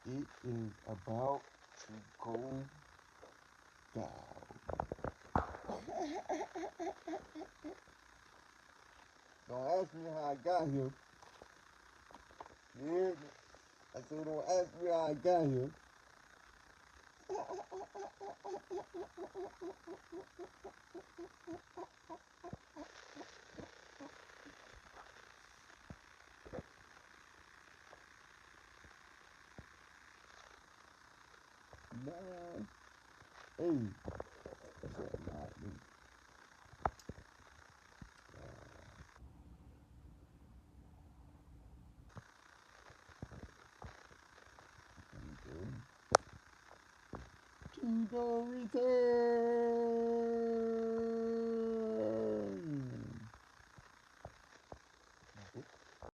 It is about to go down. Don't ask me how I got here. Yeah, I said don't ask me how I got here. Man, hey, that's not me. To the return.